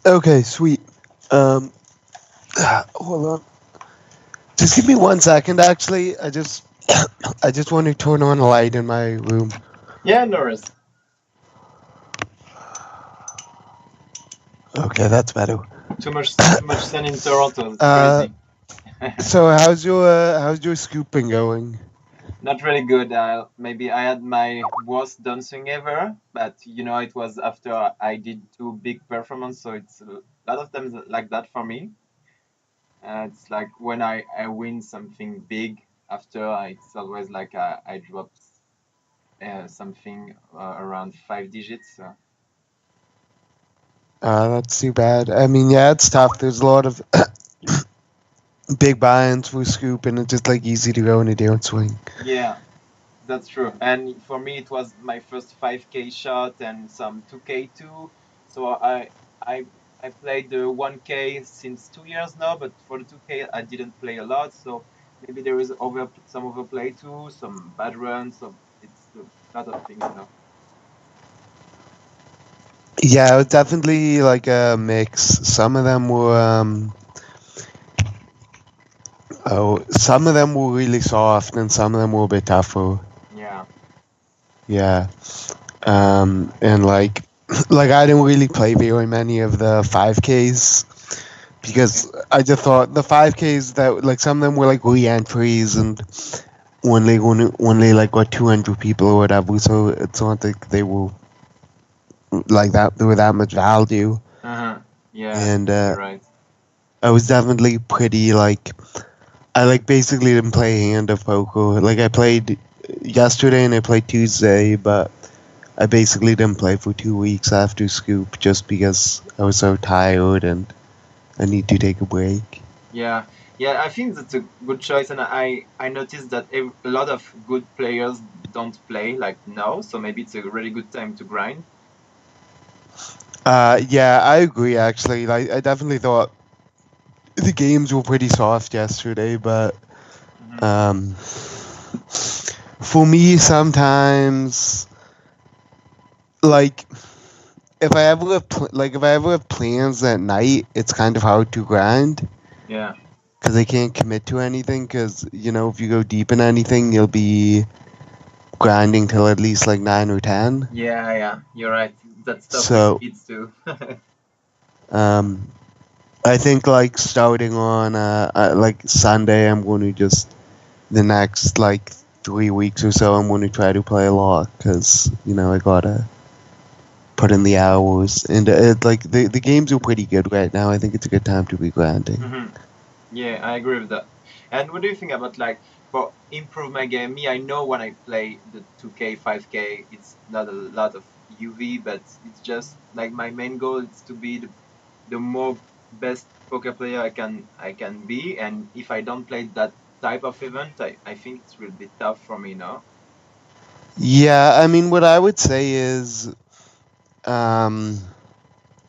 Okay, sweet. Um, hold on. Just give me 1 second. Actually, I just want to turn on a light in my room. Yeah, Norris. Okay, that's better. Too much sun in Toronto. It's Uh, crazy. so how's your scooping going? Not really good. Maybe I had my worst dancing ever, but it was after I did two big performances, so it's a lot of times like that for me. It's like when I win something big after, it's always like I drop something around 5 digits. That's too bad. I mean, yeah, it's tough. There's a lot of big buy-ins for scoop, and it's just like easy to go in a downswing. Yeah, that's true. And for me, it was my first 5K shot and some 2K too. So I I played the 1K since 2 years now, but for the 2K I didn't play a lot. So maybe there is some overplay too, some bad runs. So it's a lot of things. Yeah, it was definitely like a mix. Some of them were really soft, and some of them were a bit tougher. Yeah. Yeah. And like, like I didn't really play very many of the 5Ks Okay. because I just thought the 5Ks that like some of them were like re-entries and only like got 200 people or whatever, so it's not like they were like that. They were that much value, Uh-huh. Yeah, and you're right. I was definitely pretty like I like basically didn't play a hand of poker. Like I played yesterday and I played Tuesday, but I basically didn't play for 2 weeks after Scoop just because I was so tired and I need to take a break. Yeah, yeah, I think that's a good choice, and I noticed that a lot of good players don't play like now, so maybe it's a really good time to grind. Yeah, I agree. Actually, like I definitely thought the games were pretty soft yesterday, but Hmm. um, for me, sometimes like if I ever have plans at night, it's kind of hard to grind Yeah, because I can't commit to anything. Because if you go deep in anything, you'll be grinding till at least like 9 or 10. yeah, yeah, you're right. That stuff with So speeds too. um, I think like starting on like Sunday, I'm going to just the next like 3 weeks or so, I'm going to try to play a lot because I gotta put in the hours and like the games are pretty good right now. I think it's a good time to be grinding. Hmm. Yeah, I agree with that. And what do you think about like for improve my game? Me, I know when I play the 2K, 5K, it's not a lot of UV, but it's just like my main goal is to be the more best poker player I can be. And if I don't play that type of event, I think it will be tough for me now. Yeah, I mean, what I would say is, um,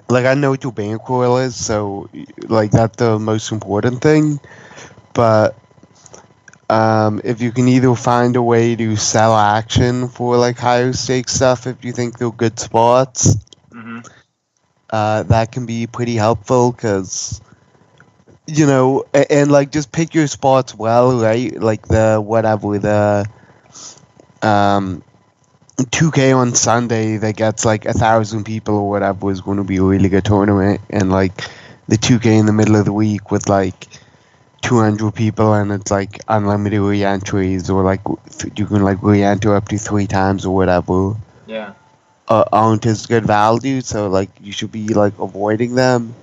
like I know what your bankroll is, so like that's the most important thing. But if you can either find a way to sell action for like higher stake stuff, if you think they're good spots, Hmm. that can be pretty helpful because and like just pick your spots well, right? Like the whatever the um 2K on Sunday that gets like 1,000 people or whatever is going to be a really good tournament, and like the 2K in the middle of the week with like 200 people and it's like unlimited re-entries or like you can like re-enter up to 3 times or whatever Yeah. aren't as good value, so like you should be like avoiding them.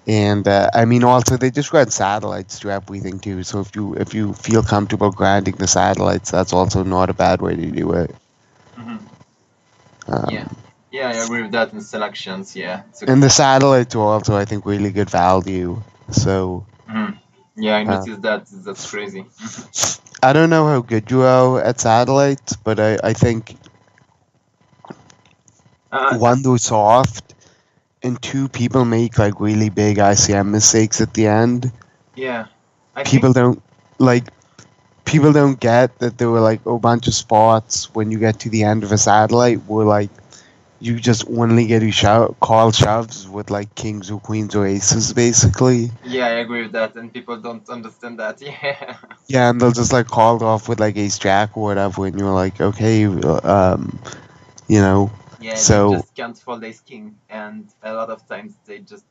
And I mean, also they just run satellites to everything too. So if you feel comfortable grinding the satellites, that's also not a bad way to do it. Hmm. Yeah. Um, Yeah, I agree with that in selections. Yeah. and the satellites are also, I think, really good value. So Mhm. Yeah, I uh, noticed that. That's crazy. I don't know how good you are at satellites, but I think Uh, one, they're soft, and two, people make like really big ICM mistakes at the end. yeah, I think. People don't like people don't get that there were like a bunch of spots when you get to the end of a satellite where like you just only get to call shoves with like kings or queens or aces, basically. Yeah, I agree with that, and people don't understand that. Yeah. Yeah, and they'll just like call it off with like ace jack or whatever, and you're like, okay, you know. Yeah, they So just can't fold ace king, and a lot of times they just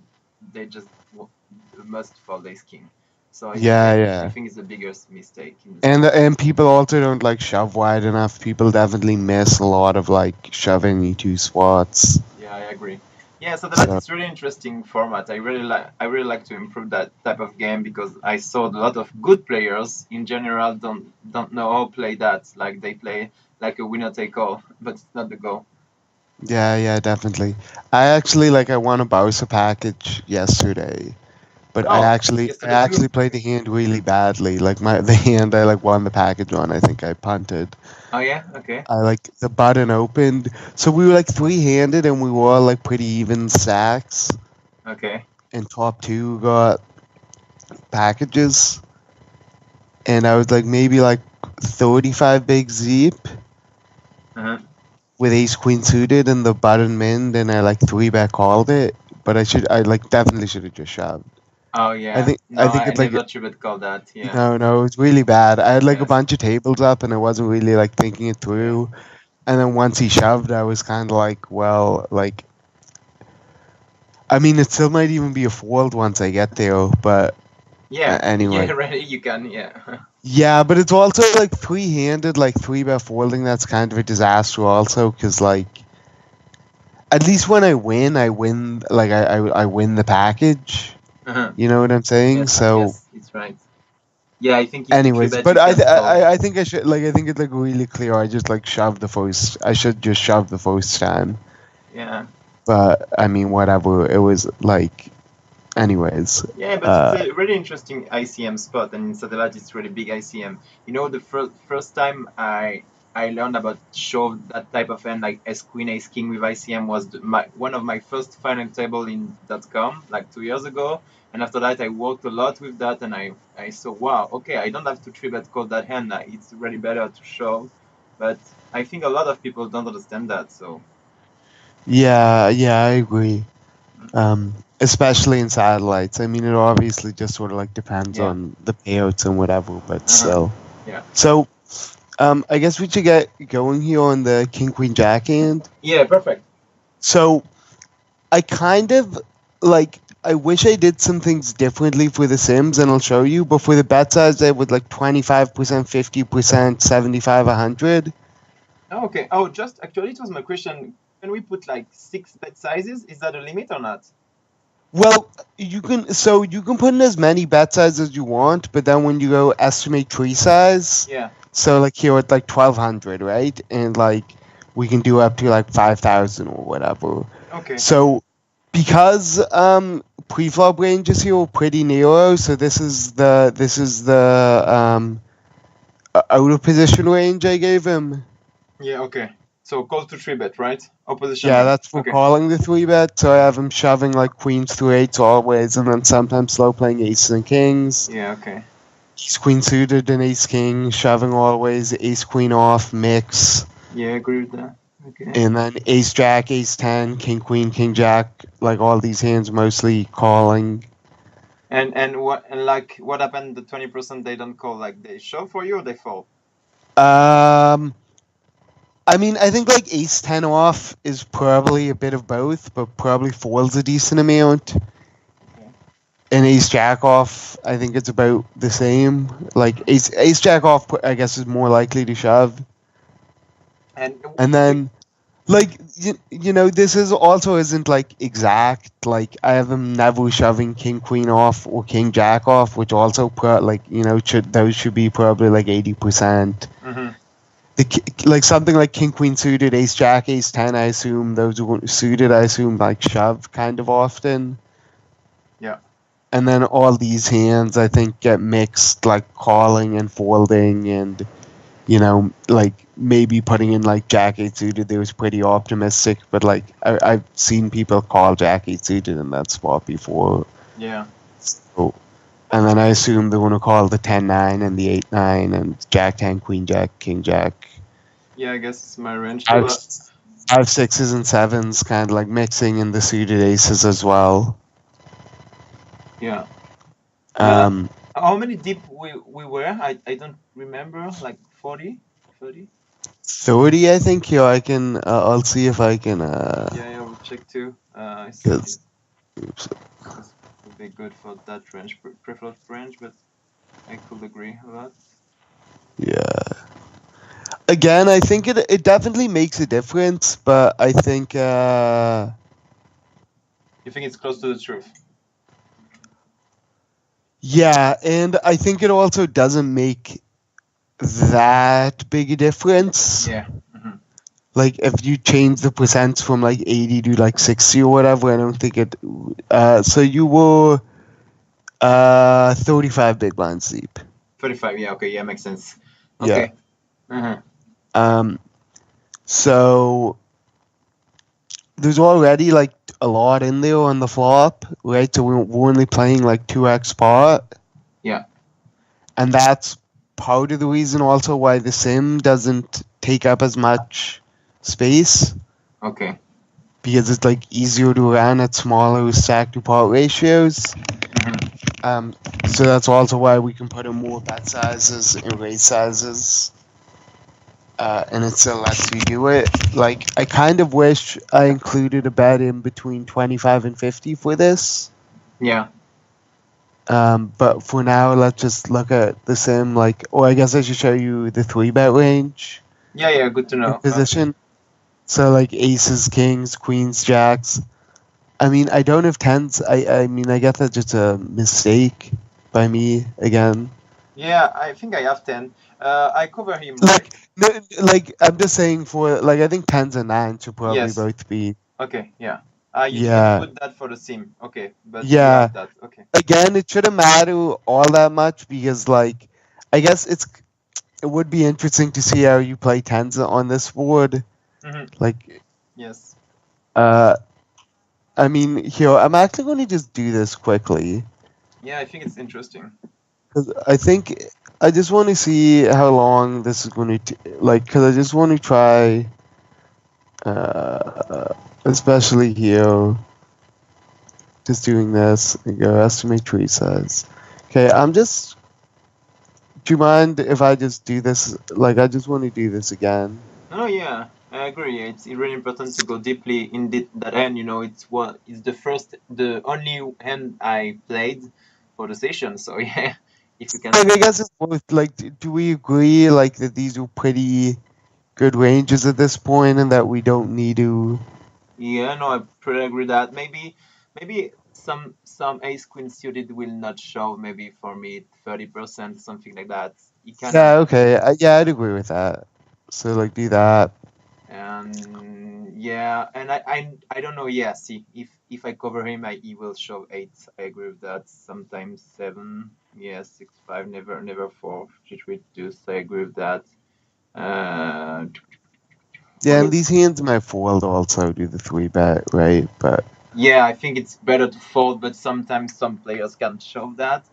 must fold ace king. So yeah, I yeah. think it's the biggest mistake in the And people also don't like shove wide enough. People definitely miss a lot of like shoving e2 spots. Yeah, I agree. Yeah, so that So is really interesting format. I really like to improve that type of game because I saw a lot of good players in general don't know how to play that. Like they play like a winner take all, but it's not the goal. yeah, yeah, definitely. I won a Bowser package yesterday, but Oh, I yesterday too. actually played the hand really badly. Like the hand I like won the package on, I think I punted. Oh yeah, okay, I like the button opened, so we were like three-handed, and we were all like pretty even stacks. okay. And top two got packages, and I was like maybe like 35 big zeep Uh-huh. with ace queen suited and the button min, and I like three bet called it. But I like definitely should have just shoved. Oh I yeah. think No, I think I it's like never should call that. Yeah. no, it was really bad. I had like a Yes. bunch of tables up, and I wasn't really like thinking it Yeah. through. And then once he shoved, I was kind of like, well, like I mean, it still might even be a fold once I get there, but Yeah. Yeah. anyway. Right. You can. Yeah. Yeah, but it's also like three-handed, like three bet folding. That's kind of a disaster, also, because like at least when I win. Like I win the package. Uh-huh. You know what I'm saying? Yes. So, Yes. It's right. Yeah. I think if you three anyways, bet, but you can't fold. I think I should like I think it's like really clear. I just like shoved the first. I should just shove the first time. Yeah. But I mean, whatever. It was like, anyways. Yeah, but it's a really interesting ICM spot, and in Satellite it's really big ICM. You know, the first time I learned about shove that type of hand like S Queen Ace King with ICM was one of my first final table in .com like 2 years ago, and after that I worked a lot with that, and I saw wow, okay, I don't have to three bet call that hand. It's really better to shove, but I think a lot of people don't understand that. So Yeah, yeah, I agree. Especially in satellites. I mean, it obviously just sort of like depends yeah, on the payouts and whatever, but uh-huh. still. Yeah, So, I guess we should get going here on the King Queen Jack hand. yeah, perfect. So, I kind of like. I wish I did some things differently for the Sims, and I'll show you. But for the bet size, I would like 25%, 50%, 75, 100. Oh, okay. Oh, just actually, it was my question. Can we put like 6 bet sizes? Is that a limit or not? Well, you can put in as many bet sizes as you want, but then when you go estimate tree size, Yeah. so like here at like 1200, right? And like we can do up to like 5000 or whatever. Okay. So because preflop ranges here are pretty narrow, so this is the out of position range I gave him. Yeah. Okay. So call to 3 bet, right? Opposition Yeah, range. that's for Okay. calling the three bet. So I have him shoving like queens through eights always, and then sometimes slow playing aces and kings. Yeah. Okay. Ace queen suited and ace king, shoving always, ace queen off, mix, Yeah, I agree with that. Okay. and then ace jack, ace 10, king queen, king jack, like all these hands mostly calling. What happened? The 20% they don't call, like they shove for you or they fold? I mean, I think like ace 10 off is probably a bit of both, but probably folds a decent amount. Okay. And ace jack off, I think it's about the same. Like ace jack off, I guess, is more likely to shove. And then, like, you know, this is also isn't like exact. Like, I have him never shoving king queen off or king jack off, which also like, you know, those should be probably like 80%. Mm-hmm. Like something like king queen suited, ace jack, ace 10. I assume those are suited. I assume like shove kind of often. Yeah. And then all these hands, I think, get mixed, like calling and folding, and you know, like maybe putting in like jack 8 suited. They was pretty optimistic, but like I've seen people call jack 8 suited in that spot before. Yeah. So, and then I assume they're gonna call the 10-9 and the 8-9 and jack 10, queen jack, king jack. Yeah, I guess it's my range. I've 5, 6s, and 7s, kind of like mixing in the suited aces as well. Yeah. Um, How many deep we were? I don't remember. Like 40, 30. 30, I think. Here, I'll see if I can. Yeah, we'll check too. I see. Cause, oops. This would be good for that range, preferred range, but I could agree a lot. Yeah. Again, I think it definitely makes a difference, but I think. You think it's close to the truth? Yeah, and I think it also doesn't make that big a difference. Yeah. Like if you change the percents from like 80 to like 60 or whatever, I don't think it. So you were 35 big blinds deep. 35. Yeah. Okay. Yeah, makes sense. Yeah. Okay. Uh-huh. So there's already like a lot in there on the flop, right? So we're only playing like 2x pot. Yeah. And that's part of the reason also why the sim doesn't take up as much space, Okay. because it's like easier to run at smaller stack to pot ratios. So that's also why we can put in more bet sizes and raise sizes. And it still lets you do it. Like, I kind of wish I included a bet in between 25 and 50 for this. Yeah. But for now, let's just look at the sim, like, or I guess I should show you the 3-bet range Yeah. Good to know. position. So, like, aces, kings, queens, jacks. I mean, I don't have tens. I mean, I guess that's just a mistake by me again. Yeah, I think I have 10. I cover him. Like, no, like I'm just saying for like I think tens and nines should probably Yes. both be. Okay. Yeah. You Yeah. put that for the sim. Okay. But you Yeah. have that. Okay. Again, it shouldn't matter all that much because like I guess it would be interesting to see how you play tens on this board. Like, Yes. I mean, here I'm actually going to just do this quickly. Yeah, I think it's interesting. Because I think I just want to see how long this is going to like. Because I just want to try, especially here, just doing this and go estimate tree size. Okay, I'm just. Do you mind if I just do this? Like, I just want to do this again. Oh yeah, I agree. It's really important to go deeply in that hand. It's the only hand I played for the session. So yeah, if you can. Like, I guess it's both. Like, do we agree like that these are pretty good ranges at this point, and that we don't need to? Yeah, no, I pretty agree that maybe some ace queen suited will not show. Maybe for me 30%, something like that. You can. Yeah. Okay. Yeah, I'd agree with that. So like, do that. And yeah, and I don't know. Yeah, see, if I cover him, he will show 8. I agree with that. Sometimes 7. Yeah, 6, 5. Never 4. 3, deuce. I agree with that. Yeah, and these hands might fold also do the 3-bet, right? But yeah, I think it's better to fold, but sometimes some players can't show that.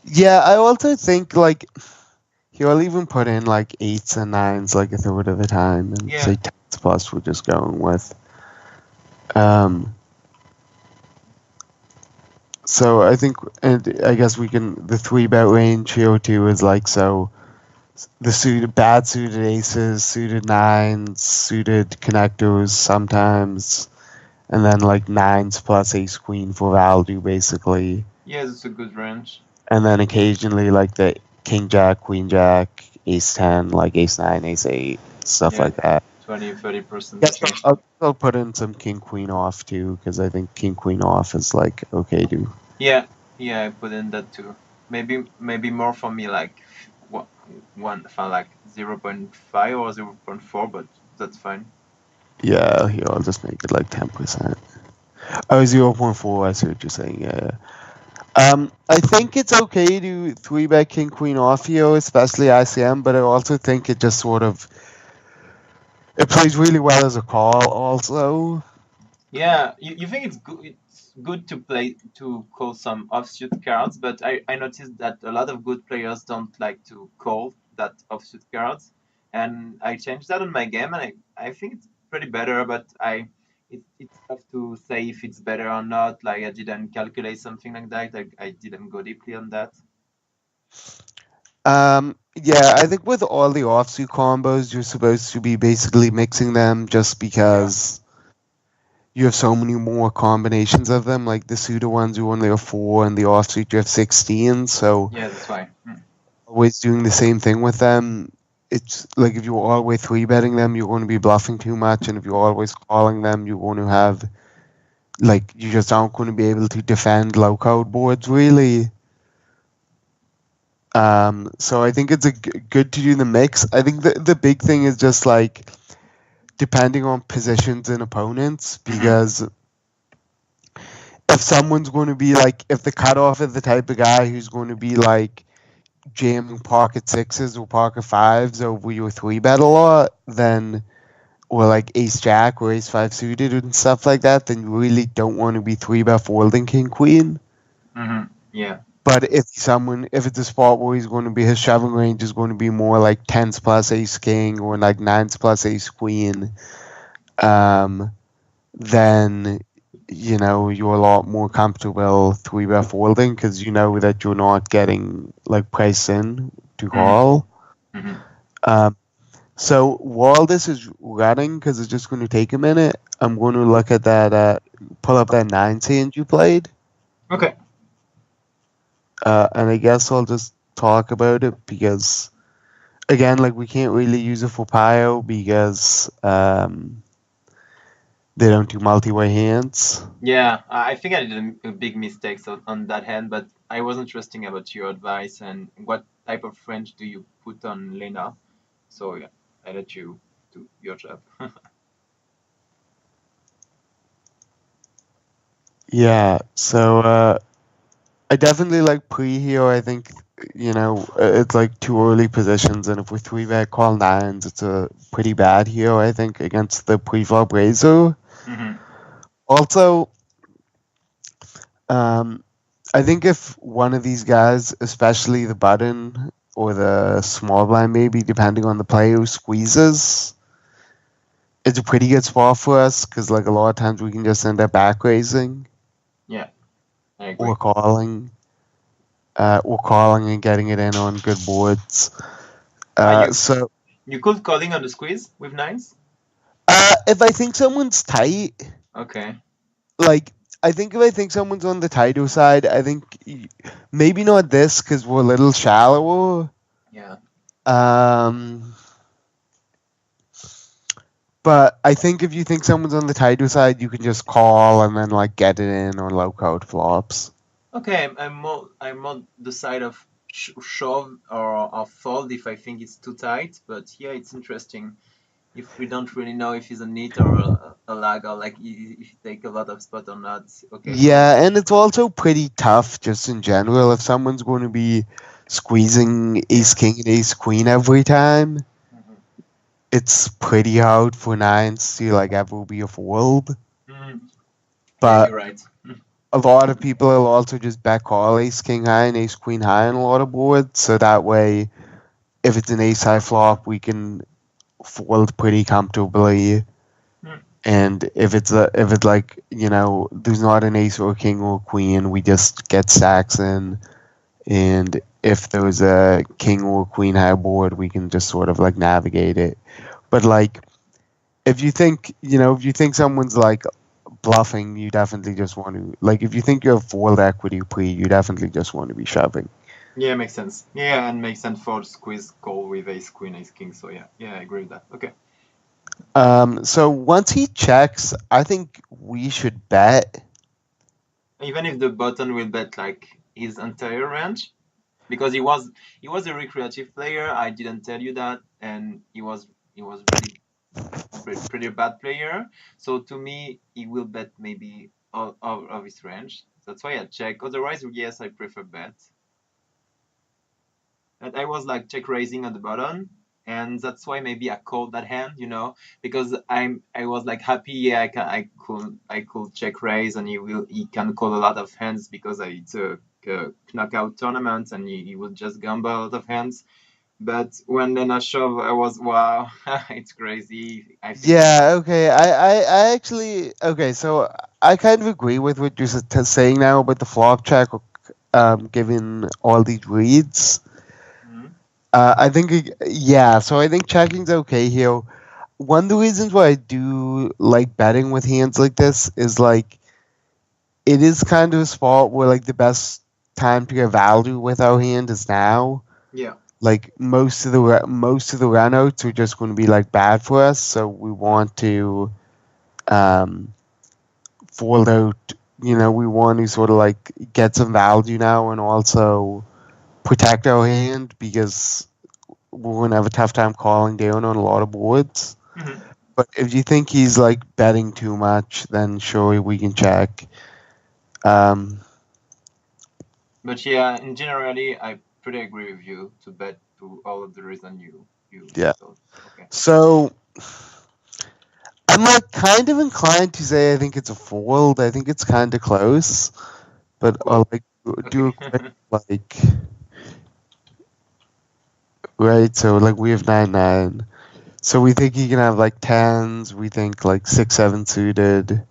yeah, I also think like he'll even put in like 8s and 9s like a third of the time, and say 10s plus we're just going with. So I think, and I guess we can, the 3-bet range here too is like, so the bad suited aces, suited 9s, suited connectors sometimes, and then like 9s plus ace queen for value basically. Yeah, it's a good range. And then occasionally like the king jack, queen jack, ace 10, like ace 9, ace 8, stuff like that. 20-30%. Yes, I'll put in some king queen off too, because I think king queen off is like okay too. Yeah, I put in that too. Maybe more for me, like like 0.5 or 0.4, but that's fine. Yeah, here I'll just make it like 10%. Oh, 0.4. I see what you're saying. Yeah. I think it's okay to 3-bet king queen off here, especially ICM, but I also think it just sort of it plays really well as a call also. Yeah, you think it's good to play to call some offsuit cards, but I noticed that a lot of good players don't like to call that offsuit cards, and I changed that on my game, and I think pretty better, but it's tough to say if it's better or not. Like I didn't calculate something like that. Like I didn't go deeply on that. Yeah, I think with all the offsuit combos, you're supposed to be basically mixing them just Yeah. because you have so many more combinations of them. Like the pseudo ones, you only have 4, and the offsuit you have 16. So Yeah, that's why. always doing the same thing with them. It's like if you're always 3-betting them, you're going to be bluffing too much, and if you're always calling them, you're going to have like you just aren't going to be able to defend low code boards really. So I think it's good to do the mix. I think the big thing is just like depending on positions and opponents, Hmm. because if someone's going to be like, if the cutoff is the type of guy who's going to be like jamming pocket sixes or pocket fives over your 3-bet a lot, then or like ace jack or ace five suited and stuff like that, then you really don't want to be 3-bet folding king queen. Hmm. Yeah. But if it's a spot where he's going to be his shoving range is going to be more like tens plus ace king or like nines plus ace queen, um, then you're a lot more comfortable 3-bet folding because you know that you're not getting like priced in to Hmm. call. Hmm. Um, so while this is running, because it's just going to take a minute, I'm going to look at that, pull up that 9 hand you played, Okay. and I guess I'll just talk about it because again, like we can't really use it for Pio because they don't do multi-way hands. Yeah, I think I did a big mistakes on that hand, but I was interesting about your advice and what type of French do you put on Lena. So yeah, I let you do your job. Yeah, so I definitely like pre here. I think it's like two early positions, and if we 3-bet call nines, it's a pretty bad here. I think against the pre-flop razor. Hmm. Also, um, I think if one of these guys, especially the button or the small blind, maybe depending on the player who squeezes, it's a pretty good spot for us because like a lot of times we can just end up back raising Yeah, I or agree. calling and getting it in on good boards. Are you So you could calling on the squeeze with nines? if I think someone's tight, Okay. like I think if I think someone's on the tighter side, I think maybe not this because we're a little shallower. Yeah. Um, but I think if you think someone's on the tighter side, you can just call and then like get it in on low code flops. Okay, I'm more the side of shove or fold if I think it's too tight. But yeah, it's interesting if we don't really know if it's a knit or a lag or like if you take a lot of spot or not. Okay, so Yeah, and it's also pretty tough just in general if someone's going to be squeezing ace yeah. king and ace queen every time. Hmm. It's pretty hard for nines to like ever be a fold. Hmm. Yeah, But you're right. a lot of people will also just bet call ace king high and ace queen high on a lot of boards. So that way, if it's an ace high flop, we can fold pretty comfortably. Mm. And if it's like there's not an ace or a king or a queen, we just get stacks in. And if there was a king or queen high board, we can just sort of like navigate it. But like if you think someone's like bluffing, you definitely just want to like if you think you have fold equity pre, you definitely just want to be shoving. Yeah, makes sense. Yeah, and makes sense for squeeze call with ace queen, ace king. So yeah, yeah, I agree with that. Okay. So once he checks, I think we should bet. Even if the button will bet like his entire range, because he was a recreative player. I didn't tell you that, and he was really pretty bad player. So to me, he will bet maybe all of his range. That's why I check. Otherwise, yes, I prefer bet. And I was like check raising on the button, and that's why maybe I called that hand, because I was like happy. Yeah, I could check raise, and he can call a lot of hands because it's a knockout tournament, and he will just gamble a lot of hands. But when then I shove, I was wow, it's crazy. I think Yeah, okay. I actually okay. So I kind of agree with what you're saying now about the flop check, given all these reads. Mhm. I think yeah. So I think checking's okay here. One of the reasons why I do like betting with hands like this is like it is kind of a spot where like the best time to get value with our hand is now. Yeah. Like most of the runouts are just going to be like bad for us, so we want to um, fold out. You know, we want to sort of like get some value now and also protect our hand because we're going to have a tough time calling down on a lot of boards. Mhm. But if you think he's like betting too much, then sure we can check. Um, But yeah, in generally, I pretty agree with you to bet to all of the reason you yeah. told. Okay. So I'm like kind of inclined to say I think it's a fold. I think it's kind of close, but I'll Cool. like do Okay. a quick like right. So like we have 9-9. So we think he can have like tens. We think like 6-7 suited.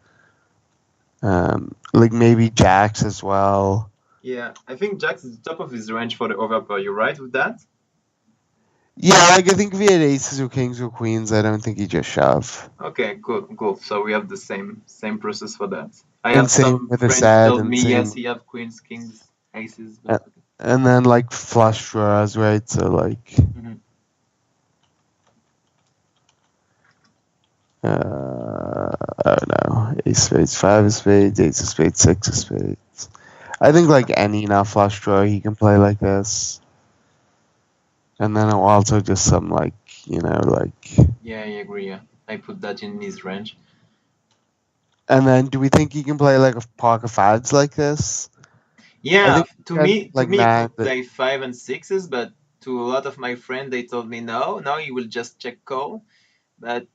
Like maybe jacks as well. Yeah, I think Jax is the top of his range for the overpair. You right with that? Yeah, like I think if he had aces or kings or queens, I don't think he just shove. Okay, cool, cool. So we have the same process for that. I And have same some with a friends set, told and me yes, same, he have queens, kings, aces, but uh, okay. and then like flush draws, right? So like, Mhm. I don't know, ace of spades, five of spades, ace of spades, six of spades. I think like any not flush draw, he can play like this. And then also just some like, like. Yeah, I agree. Yeah, I put that in his range. And then do we think he can play like a pocket fives like this? I Yeah, think he had to like me, he nine, could play five and sixes, but to a lot of my friends, they told me no, no, he will just check call. But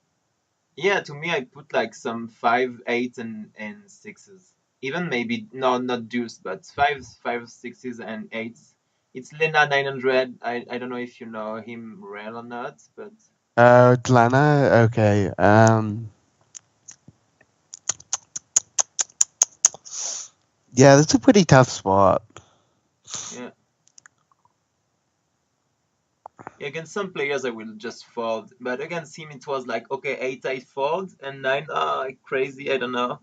yeah, to me, I put like some five, eight, and sixes. Even maybe no, not deuce, but five, sixes, and eights. It's Lena 900. I don't know if you know him well or not, but Atlanta. Okay. Yeah, that's a pretty tough spot. yeah. Against some players, I will just fold. But against him, it was like okay, eight, I fold, and nine, crazy. I don't know.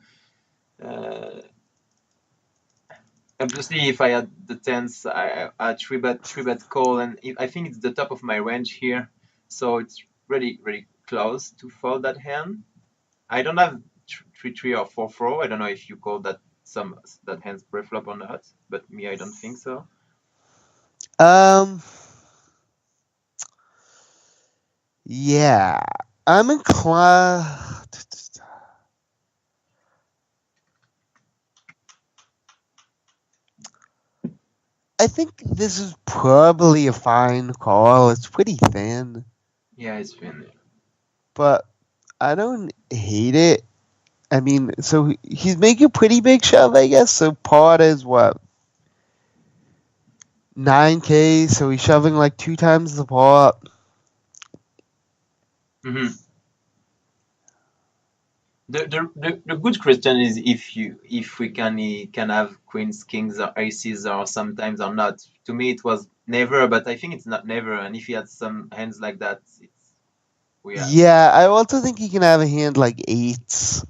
Uh, Obviously, if I had the tens, I three bet call, and I think it's the top of my range here, so it's really really close to fold that hand. I don't have three or four. I don't know if you call that some that hand's preflop or not, but me, I don't think so. Um, yeah, I'm inclined. I think this is probably a fine call. It's pretty thin, Yeah, it's been. but I don't hate it. I mean, so he's making a pretty big shove, I guess. So pot is what 9K. So he's shoving like two times the pot. Mhm. The good question is if we can have queens, kings, or aces, or sometimes or not. To me, it was never, but I think it's not never. And if he had some hands like that, it's we have. Yeah, I also think he can have a hand like eights.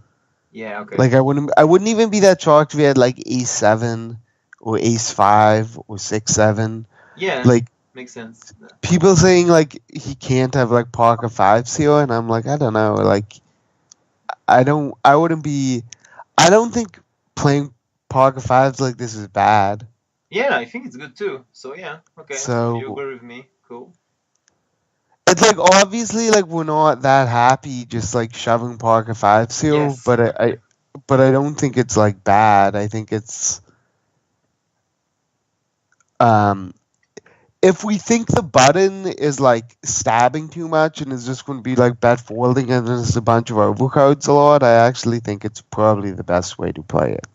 Yeah, okay. Like I wouldn't even be that shocked if he had like ace seven or ace five or 6-7. Yeah, Like makes sense. people saying like he can't have like pocket fives here, and I'm like I don't know. Like I wouldn't be. I don't think playing pocket fives like this is bad. Yeah, I think it's good too. So yeah, okay. So if you So agree with me, cool. it's like obviously like we're not that happy just like shoving pocket fives here, Yes. but I don't think it's like bad. I think it's um if we think the button is like stabbing too much and is just going to be like bet folding and there's a bunch of overcards a lot, I actually think it's probably the best way to play it.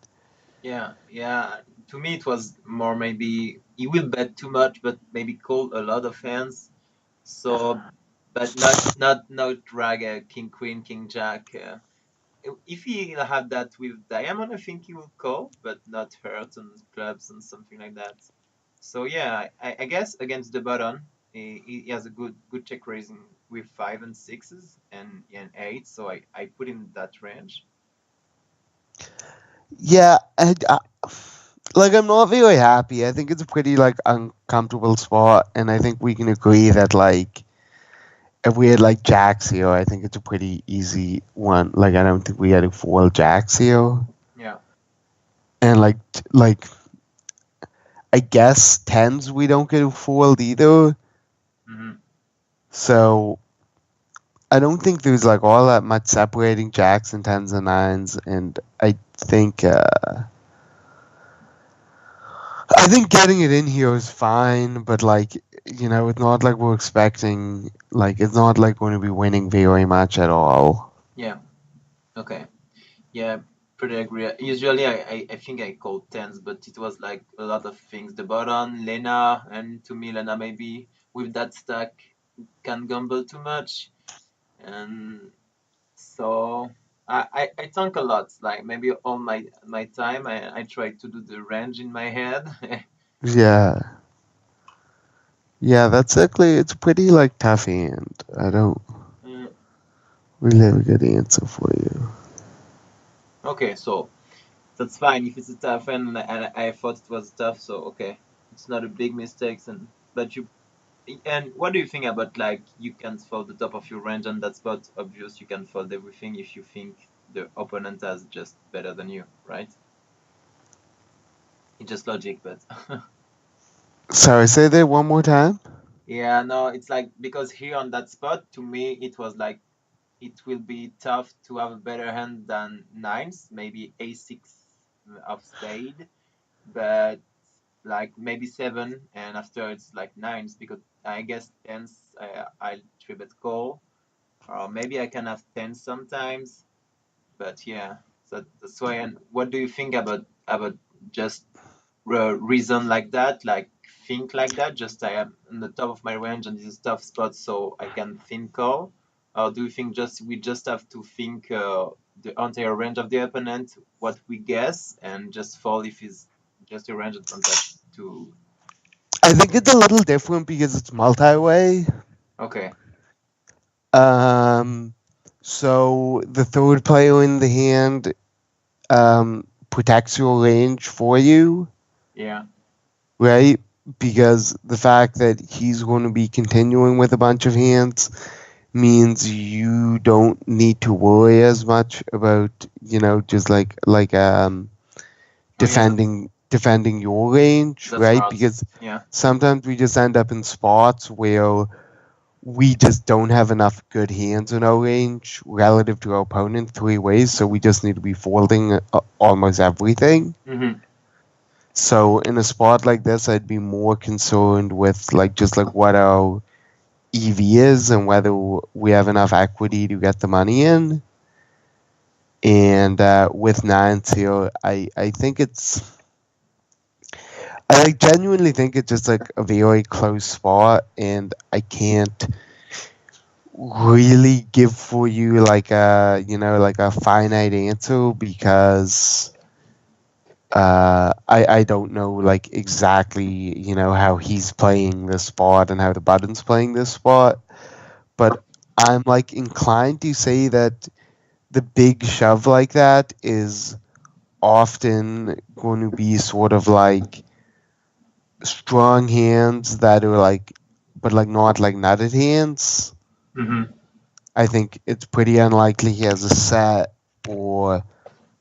Yeah, yeah. To me, it was more maybe he will bet too much, but maybe call a lot of hands. So, but not drag a king queen king jack. If he had that with diamond, I think he would call, but not heart and clubs and something like that. So yeah, I guess against the button, he has a good check raising with five and sixes and eight. So I put in that range. Yeah, like I'm not very happy. I think it's a pretty like uncomfortable spot, and I think we can agree that like if we had like jacks here, I think it's a pretty easy one. Like I don't think we had to foil jacks here, Yeah. and like I guess tens we don't get foiled either. Hmm. So I don't think there's like all that much separating jacks and tens and nines, and I think getting it in here is fine, but like it's not like we're expecting like it's not like going to be winning very much at all. Yeah. Okay. Yeah. Pretty agree. Usually I think I called tens, but it was like a lot of things. The button, Lena, and to me Lena maybe with that stack can gamble too much, and so I think a lot. Like maybe all my time I try to do the range in my head. Yeah, yeah, that's actually it's pretty like tough hand. I don't Mm, really have a good answer for you. okay, so that's fine if it's a tough and I thought it was tough, so okay, it's not a big mistake. And but you and what do you think about like you can fold the top of your range and that spot obvious you can fold everything if you think the opponent has just better than you, right? It's just logic, but Sorry, say that one more time. yeah, no, it's like because here on that spot to me it was like it will be tough to have a better hand than nines, maybe a6 of spade, but like maybe seven, and after it's like nines because I guess tens I'll three bet call, or maybe I can have tens sometimes, but yeah, so that's why. And what do you think about just reason like that, like think like that? Just I am in the top of my range and this is tough spot, so I can think call. Or do you think just we just have to think the entire range of the opponent, what we guess, and just fall if it's just a range advantage to? I think it's a little different because it's multi-way. Okay, Um, so the third player in the hand protects your range for you, yeah, right? Because the fact that he's going to be continuing with a bunch of hands means you don't need to worry as much about just like oh yeah, defending your range, that's right? smart. Because Yeah. sometimes we just end up in spots where we just don't have enough good hands in our range relative to our opponent three ways, so we just need to be folding almost everything. Hmm. So in a spot like this, I'd be more concerned with like just like what our EV is and whether we have enough equity to get the money in. And with nines here, I think I like genuinely think it's just like a very close spot, and I can't really give for you like a like a finite answer because I don't know like exactly how he's playing this spot and how the button's playing this spot, but I'm like inclined to say that the big shove like that is often going to be sort of like strong hands that are like but like not like nutted hands. Hmm. I think it's pretty unlikely he has a set or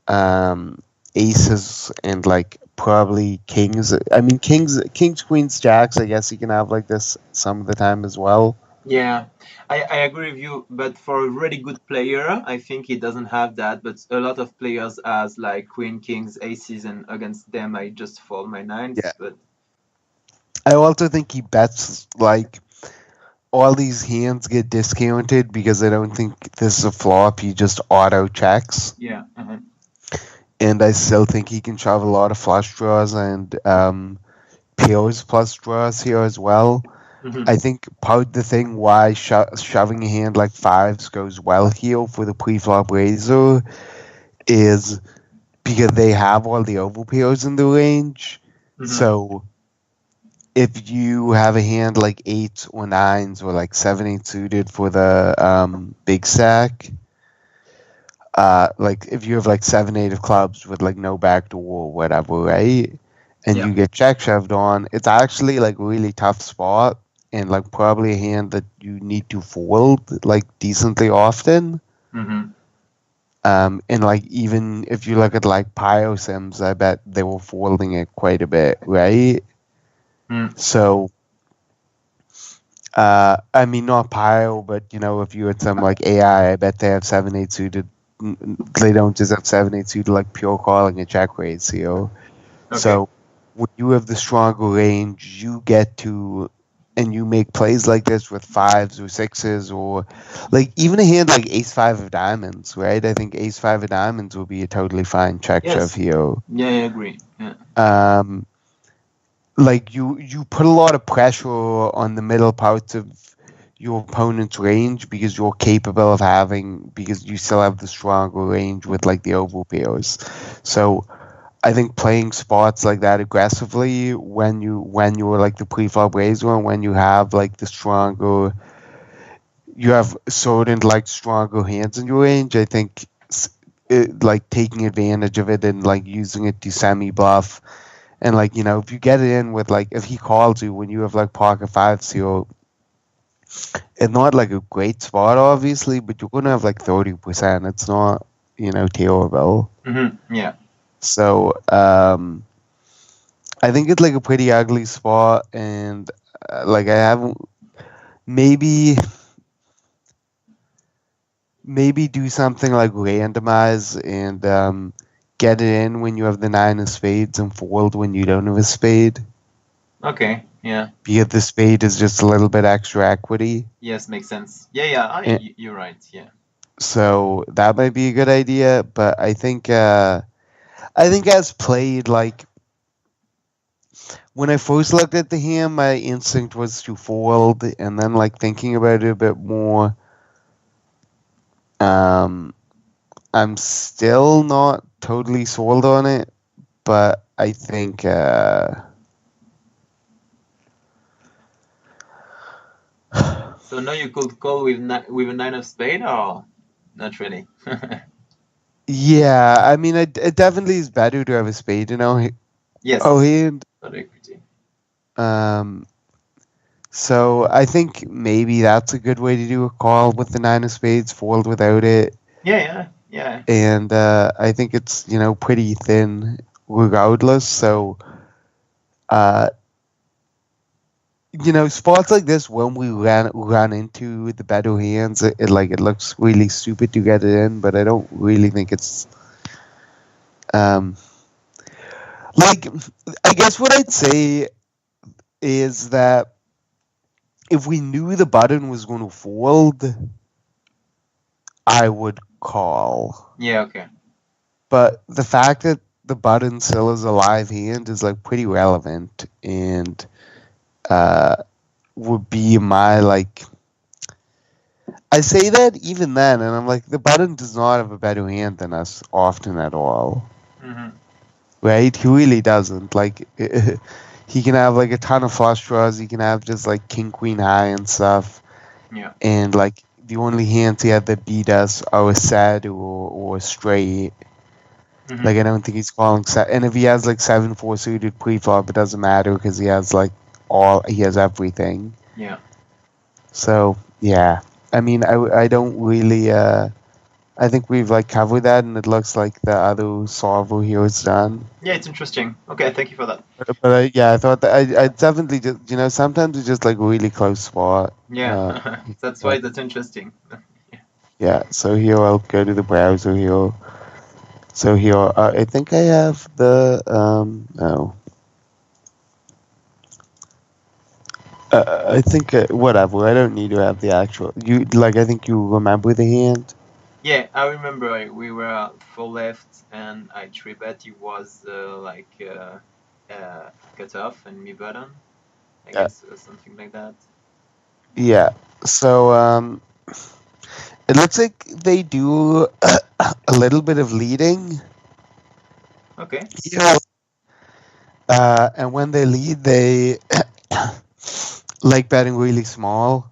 um, aces and like probably kings. I mean, kings, queens, jacks. I guess he can have like this some of the time as well. Yeah, I agree with you, but for a really good player, I think he doesn't have that. But a lot of players has like queen, kings, aces, and against them, I just fold my nines. Yeah, But I also think he bets like all these hands get discounted because I don't think this is a flop. He just auto checks, yeah, and I still think he can shove a lot of flush draws and pairs plus draws here as well. Hmm. I think part of the thing why shoving a hand like fives goes well here for the pre-flop razor is because they have all the overpairs in the range. Hmm. So if you have a hand like eights or nines or like 7-8 suited for the big stack, like if you have like 7-8 of clubs with like no backdoor or whatever, right? And Yeah. you get check shoved on, it's actually like a really tough spot and like probably a hand that you need to fold like decently often. Hmm. And like even if you look at like Pio Sims, I bet they were folding it quite a bit, right? Mm. So I mean not Pio, but you know if you had some like AI, I bet they have 7-8 suited. They don't just have 7-8 suited like pure calling and check ratio. Okay. So when you have the stronger range, you get to and you make plays like this with fives or sixes or like even a hand like ace five of diamonds, right? I think ace five of diamonds will be a totally fine check shove Yes. here. Yeah, I agree. Yeah. Um, like you put a lot of pressure on the middle parts of your opponent's range because you're capable of having because you still have the stronger range with like the oval pairs. So I think playing spots like that aggressively when you're like the pre-flop razor and when you have like the stronger you have certain like stronger hands in your range. I think like taking advantage of it and like using it to semi bluff and like you know if you get it in with like if he calls you when you have like pocket five zero, it's not like a great spot obviously, but you're gonna have like 30%. It's not terrible. Hmm. Yeah. So I think it's like a pretty ugly spot, and like I haven't maybe maybe do something like randomize and get it in when you have the nine of spades and fold when you don't have a spade. Okay. Yeah. Because the spade is just a little bit extra equity. Yes, makes sense. Yeah, yeah. And You're right. Yeah. so that might be a good idea, but I think as played, like when I first looked at the hand, my instinct was to fold, and then like thinking about it a bit more, um, I'm still not totally sold on it, but I think So now you could call with with a nine of spade, or not really? yeah, I mean it definitely is better to have a spade in our Yes. hand. Not equity. Um, so I think maybe that's a good way to do a call with the nine of spades, fold without it, Yeah, yeah, yeah. and I think it's pretty thin regardless. So uh, spots like this when we ran into the better hands, it looks really stupid to get it in, but I don't really think it's um like I guess what I'd say is that if we knew the button was going to fold, I would call. Yeah, okay. But the fact that the button still is a live hand is like pretty relevant and uh, would be my like. I say that even then, and I'm like, the button does not have a better hand than us often at all, Hmm. right? He really doesn't. Like, he can have like a ton of flush draws. He can have just like king queen high and stuff, Yeah. and like the only hands he had that beat us are a set or a straight. Hmm. Like I don't think he's calling set. And if he has like 7-4 suited pre-flop, it doesn't matter because he has like he has everything. Yeah. So yeah, I mean I don't really I think we've like covered that, and it looks like the other solver here is done. Yeah, it's interesting. Okay, thank you for that. But yeah, I thought that I definitely just sometimes it's just like a really close spot. Yeah, that's why But that's interesting. yeah, so here I'll go to the browser here. So here I think I have the no. I think whatever. I don't need to have the actual. You like? I think you remember the hand. Yeah, I remember we were at full left and I three bet it was cut off and me button. I Yeah. guess something like that. Yeah. So it looks like they do a little bit of leading. Okay. Yeah. And when they lead, they like betting really small.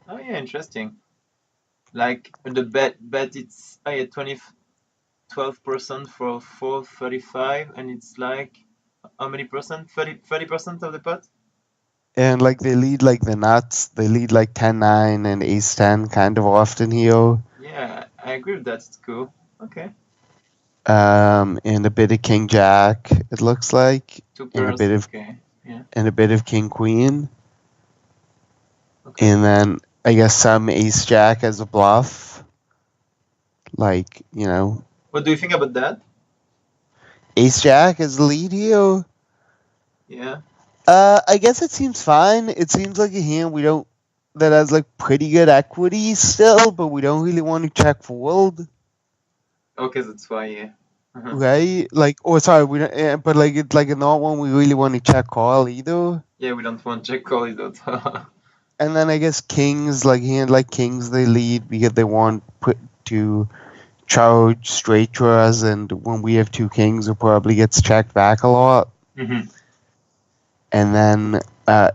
Oh yeah, interesting. Like the bet it's oh yeah 12% for 435, and it's like how many percent? 30% of the pot? And like they lead like the nuts. They lead like 10-9 and ace-10 kind of often here. Yeah, I agree with that. It's cool. Okay. And a bit of king jack, it looks like. Two And a pairs. bit of Okay. Yeah. king queen. Okay. And then I guess some ace jack as a bluff. Like, What do you think about that? ace jack as the lead here. Yeah. I guess it seems fine. It seems like a hand that has like pretty good equity still, but we don't really want to check fold, Okay, that's why. Yeah. Uh-huh. right? Like, oh, sorry, we don't. But like, it's like not one we really want to check call either. Yeah, we don't want check call it out. And then I guess kings, like hand like kings, they lead because they want to charge straight draws, and when we have two kings, it probably gets checked back a lot. Mhm. And then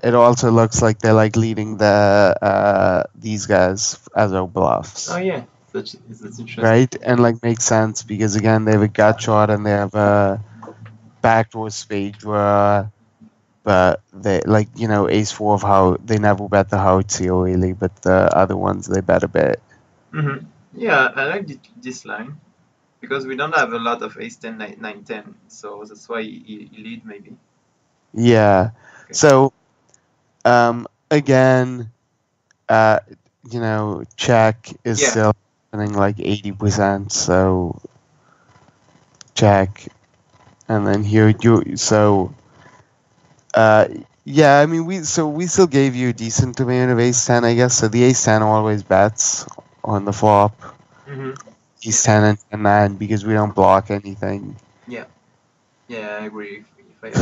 it also looks like they're like leading these guys as our bluffs, Oh yeah, that's interesting. right? And like makes sense because again they have a gut shot and they have a backdoor spade draw, but they like ace four of how they never bet the hearts here really, but the other ones they bet a bit. Hmm. Yeah, I like this line because we don't have a lot of ace 10, 9, 10, so that's why he lead maybe. Yeah. Okay. So again, uh, check is Yeah. still happening like 80%. So check, and then here you uh yeah. I mean we still gave you a decent amount of ace 10, I guess. So the ace 10 always bets on the flop. Hmm. Ace 10 and 10 9 because we don't block anything. Yeah. Yeah, I agree. If I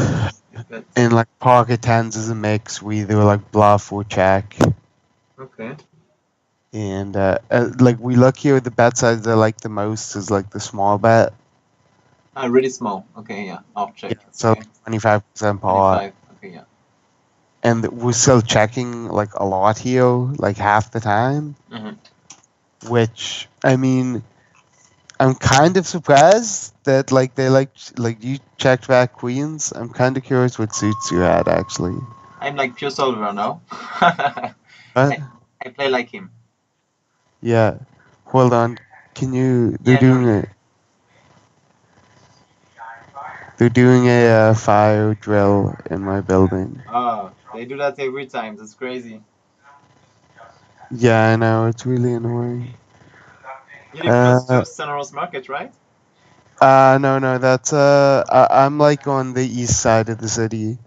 have bet. And like pocket tens is a mix. We either like bluff or check. Okay. And like we look here, the bet size I like the most is like the small bet. Really small. Okay, yeah. Off check. Yeah, so Okay. 25% pot. 25. Okay, yeah. And we're still checking like a lot here, like half the time. Hmm. Which I mean, I'm kind of surprised that like they like you checked back queens. I'm kind of curious what suits you had actually. I'm like pure solver now. But I play like him. yeah, hold on. Can you? Yeah, no. They're doing a fire drill in my building. Oh, they do that every time. That's crazy. Yeah, I know it's really annoying. You live close to San Rose Market, right? No, that's I'm like on the east side of the city.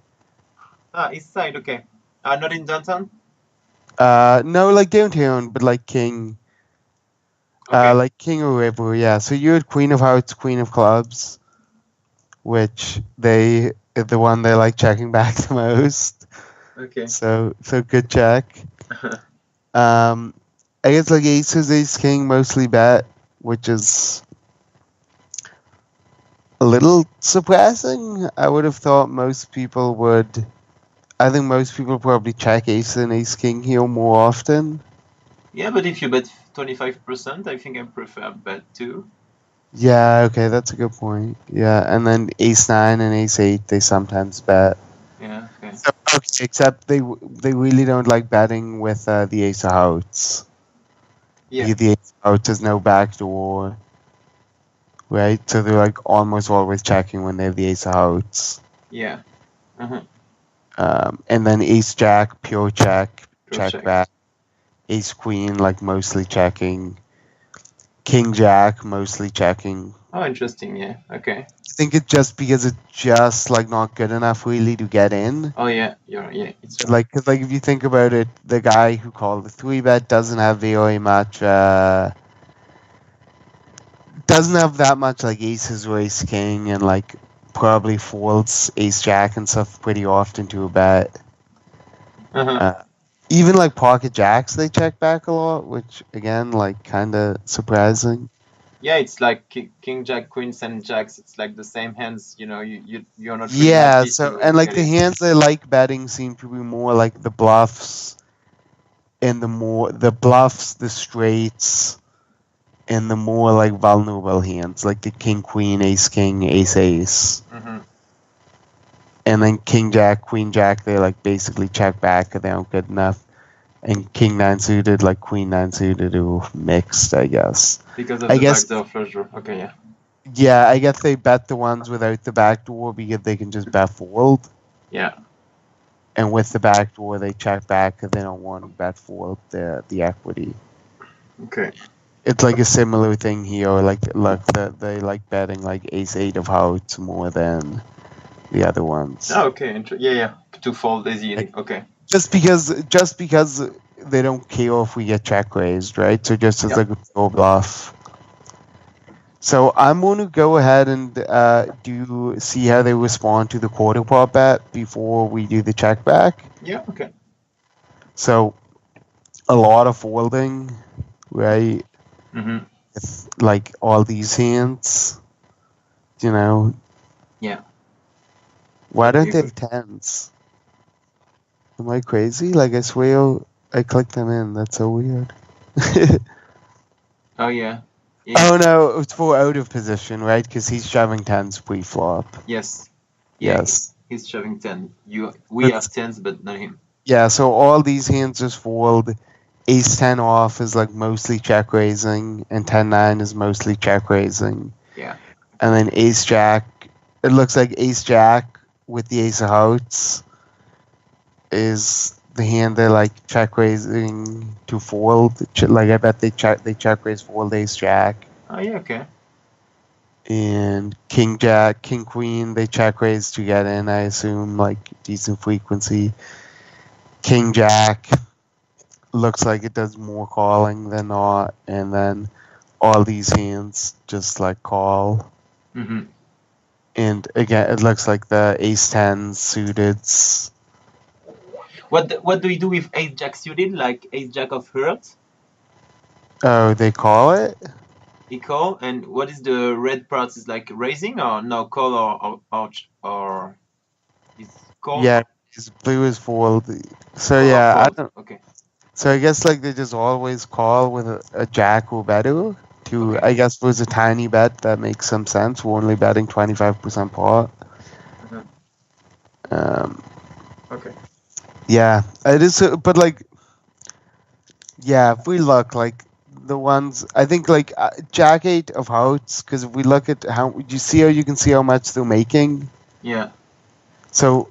East side. Okay. Not in downtown. No, like downtown, but like King. Okay. Like King or River, yeah. So you had Queen of Hearts, Queen of Clubs, which they the one they like checking back the most. Okay. So good check. I guess like aces, ace king mostly bet, which is a little surprising. I would have thought most people would. I think most people probably check ace and ace king here more often. Yeah, but if you bet 25%, I think I prefer bet 2. Yeah, okay, that's a good point. Yeah, and then ace 9 and ace 8 they sometimes bet. Yeah. Okay. So, okay, except they really don't like betting with the ace of hearts. Yeah. The ace of hearts has no backdoor, right? So they're like almost always checking when they have the ace of hearts. Yeah. Uh-huh. And then ace jack, pure check, Pure check back. Ace queen, like mostly checking. King jack, mostly checking. Oh, interesting. Yeah. Okay. I think it's just because it's just like not good enough really to get in. Oh yeah. Yeah. It's true. Like, cause like if you think about it, the guy who called the 3-bet doesn't have very much. Doesn't have that much like aces or ace king, and like probably folds ace jack and stuff pretty often to a bet. Uh-huh. Even like pocket jacks, they check back a lot, which again, like kind of surprising. Yeah, it's like king jack, queens, and jacks. It's like the same hands. You're not really Yeah, happy so to and like get the it. hands they like betting seem to be more like the bluffs and the bluffs, the straights, and the more like vulnerable hands, like the king queen, ace king, ace ace. Mm-hmm. And then king jack, queen jack, they like basically check back if they don't get enough. And king nine suited, like queen nine suited, are mixed, I guess. Because of I the guess backdoor flush draw. Okay, yeah. Yeah, I guess they bet the ones without the backdoor because they can just bet fold. Yeah. And with the backdoor, they check back because they don't want to bet fold the equity. Okay. It's like a similar thing here. Like, look, they like betting like ace eight of hearts more than the other ones. Oh, okay. Yeah. To fold is easy. Okay. Just because they don't care if we get check raised, right? So just as like a pure bluff. So I'm going to go ahead and see how they respond to the quarter pot bet before we do the check back. Yeah. Okay. So a lot of folding, right? Mm-hmm. With like all these hands, Yeah. Why don't they have tens? Am I crazy? Like I swear I clicked them in. That's so weird. Oh yeah. Oh no, it's for out of position, right? Because he's shoving tens pre-flop. Yes. Yes. He's shoving 10. We have tens, but not him. Yeah, so all these hands just fold. Ace 10 off is like mostly check raising, and 10-9 is mostly check raising. Yeah. And then ace jack, it looks like ace jack with the ace of hearts is the hand they're like check raising to fold. Like I bet they check raise fold ace jack. Oh yeah, okay. And king jack, king queen, they check raise to get in, I assume, like decent frequency. King jack looks like it does more calling than not, and then all these hands just like call. Mm-hmm. And again, it looks like the ace 10 suiteds. What do we do with ace jack suited, like ace jack of hearts? Oh, they call it? He call, and what is the red part? Is like raising or no call or is call? Yeah, his blue is fold. So Call or yeah, I fold? don't. Okay. So I guess like they just always call with a jack or better. To Okay. I guess if it was a tiny bet that makes some sense. We're only betting 25% pot. Okay. Yeah, it is. But like, yeah, if we look like the ones, I think like Jack 8 of hearts, because if we look at you can see how much they're making. Yeah. So,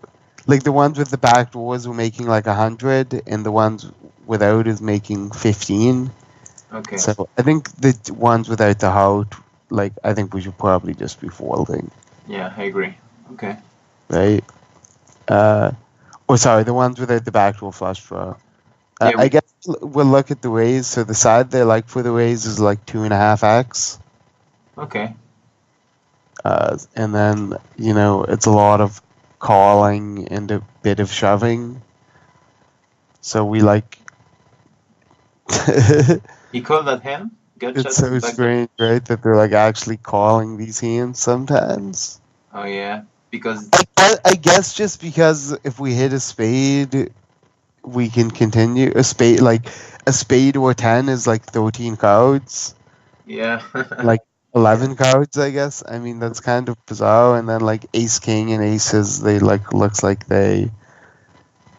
like the ones with the back doors were making like 100, and the ones without is making 15. Okay. So I think the ones without the heart, like I think we should probably just be folding. Yeah, I agree. Okay. Right? Sorry, the ones without the backdoor flush draw. Yeah, I guess we'll look at the raise. So the side they like for the raise is like 2.5x. Okay. And then, it's a lot of calling and a bit of shoving. So we like... He called that hand? It's so strange, right? That they're like actually calling these hands sometimes. Oh yeah, because... I guess just because if we hit a spade, we can continue. A spade or 10 is like 13 cards. Yeah. Like 11 cards, I guess. I mean, that's kind of bizarre. And then like ace king and aces, they like looks like they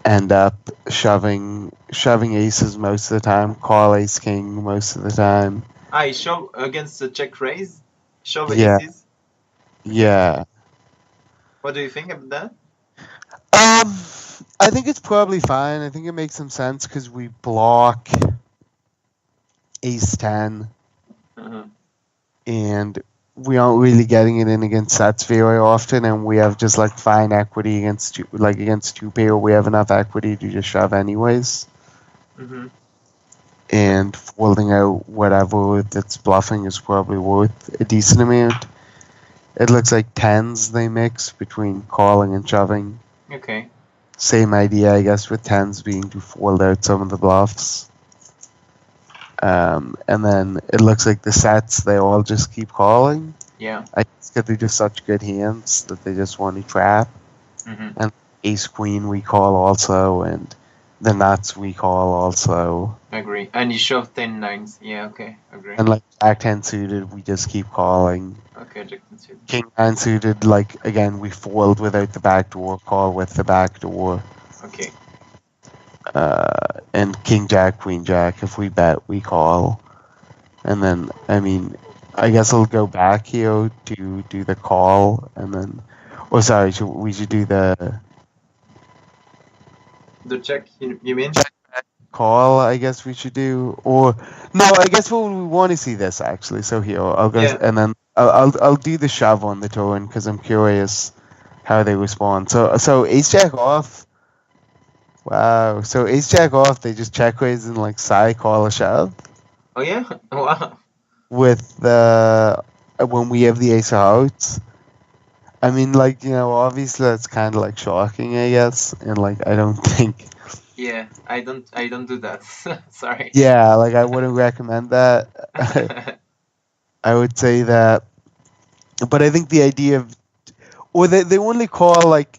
end up shoving aces most of the time. Call ace king most of the time. I shove against the check raise. Shove Yeah. aces. Yeah. What do you think of that? I think it's probably fine. I think it makes some sense because we block ace 10. And we aren't really getting it in against sets very often, and we have just like fine equity against two pair. We have enough equity to just shove anyways. And folding out whatever that's bluffing is probably worth a decent amount. It looks like tens they mix between calling and shoving. Okay. Same idea, I guess, with tens being to fold out some of the bluffs. And then it looks like the sets, they all just keep calling. Yeah. I guess 'cause they're just such good hands that they just want to trap. Mm-hmm. And ace queen we call also, and the nuts we call also. Agree. And you shove 10 nines. Yeah. Okay. Agree. And like jack 10 suited, we just keep calling. Okay. Jack 10 suited. King 9 suited, like again, we fold without the back door, call with the back door. Okay. And king jack, queen jack, if we bet, we call. And then, I mean, I guess I'll go back here to do the call, and then, oh sorry, we should do the The check. You mean? call. I guess we should do, or no, I guess we want to see this actually. So here, I'll go, Yeah. and then I'll do the shove on the turn because I'm curious how they respond. So ace jack off. Wow. So ace jack off, they just check raise and like side call a shove Oh yeah. Wow. with the when we have the ace of hearts. I mean, like, you know, obviously that's kind of like shocking, I guess, and like I don't think. Yeah. I don't do that. Sorry. Yeah, like I wouldn't recommend that. I would say that, but I think the idea of, or they only call like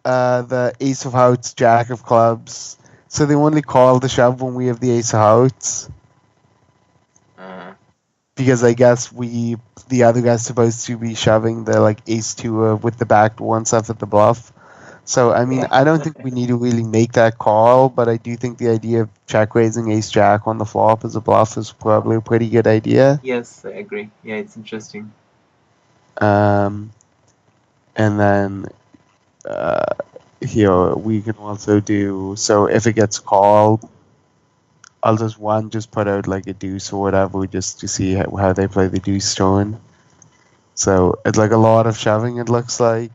the ace of hearts, jack of clubs, so they only call the shove when we have the ace of hearts. Because I guess the other guy's supposed to be shoving the like ace two with the back door and stuff at the bluff. So I mean, I don't think we need to really make that call, but I do think the idea of check raising ace jack on the flop as a bluff is probably a pretty good idea. Yes, I agree. Yeah, it's interesting. And then here we can also do, so if it gets called, I'll just put out like a deuce or whatever just to see how they play the deuce turn. So it's like a lot of shoving, it looks like.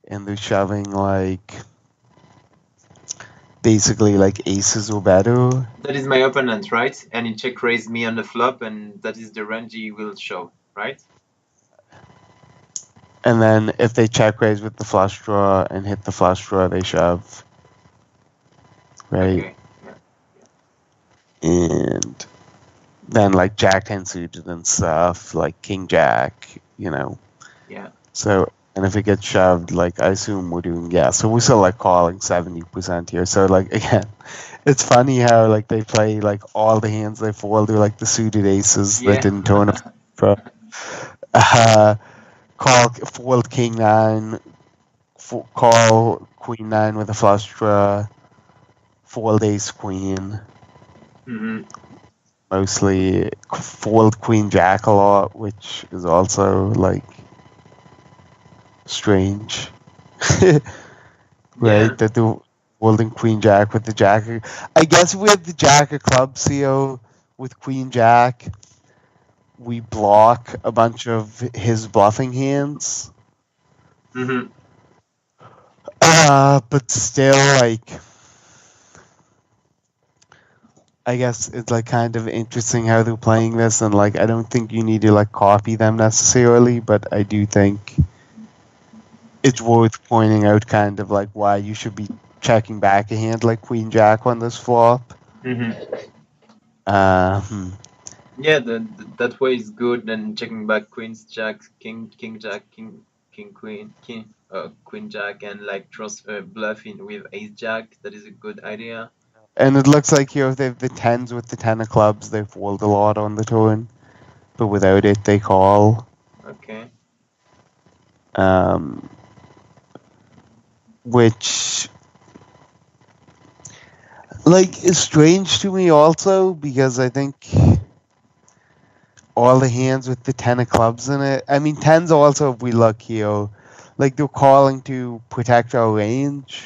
And they're shoving like basically like aces or better. That is my opponent, right? And he check raised me on the flop, and that is the range he will show, right? And then if they check raise with the flush draw and hit the flush draw, they shove. Right? Okay. And then like jack 10 suited and stuff, like king jack, you know. Yeah. So, and if it gets shoved, like I assume we're doing, yeah, so we're still like calling 70% here. So like again, it's funny how like they play like all the hands they fold, they're like the suited aces that didn't turn a pro. Call fold king 9, call queen 9 with a flush draw, fold ace queen. Mm-hmm. Mostly fold queen jack a lot, which is also like strange. Right? Yeah. That they're folding queen jack with the jack. I guess with the jack of clubs, CO, with queen jack, we block a bunch of his bluffing hands. Mm-hmm. But still, like, I guess it's like kind of interesting how they're playing this, and like I don't think you need to like copy them necessarily, but I do think it's worth pointing out kind of like why you should be checking back a hand like queen jack on this flop. Mm-hmm. Yeah, that way is good. And checking back queens jack, king jack, king queen, queen jack, and like bluffing with ace jack. That is a good idea. And it looks like here they have the tens with the 10 of clubs. They fold a lot on the turn, but without it, they call. Okay. Which, like, is strange to me also because I think all the hands with the 10 of clubs in it. I mean, tens also, if we look here, like they're calling to protect our range.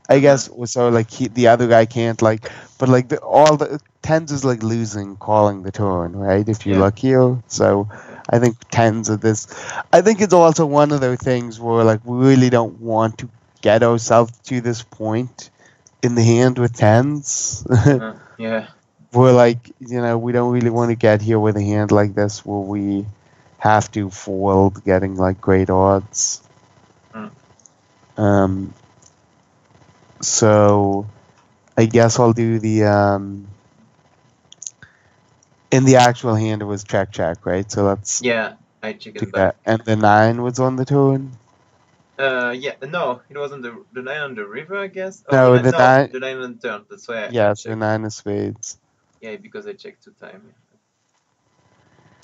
I guess so. Like the other guy can't like, but like all the tens is like losing calling the turn, right? If you look here, so I think tens of this. I think it's also one of those things where like we really don't want to get ourselves to this point in the hand with tens. Yeah. We're like, you know, we don't really want to get here with a hand like this where we have to fold, getting like great odds. Mm. So I guess I'll do the in the actual hand it was check, right? So let's Yeah, I check do it that. back. And the 9 was on the turn. Yeah, no, it wasn't the 9 on the river, I guess. Oh, No, the 9, the no, 9. the 9 on the turn. That's why I Yes, the checked. 9 of spades. Yeah, because I checked 2 times.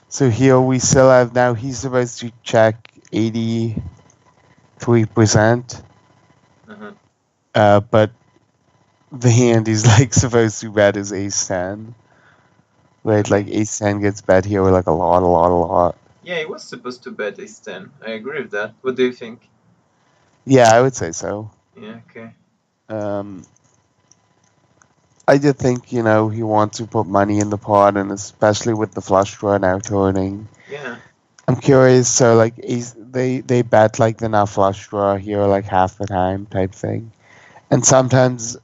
So here we still have now he's supposed to check 83%. But the hand he's like supposed to bet is ace 10. Right, like ace 10 gets bet here like a lot. Yeah, he was supposed to bet ace 10. I agree with that. What do you think? Yeah, I would say so. Yeah, okay. I did think, he wants to put money in the pot, and especially with the flush draw now turning. Yeah. I'm curious, so like they bet like the now flush draw here like half the time type thing. And sometimes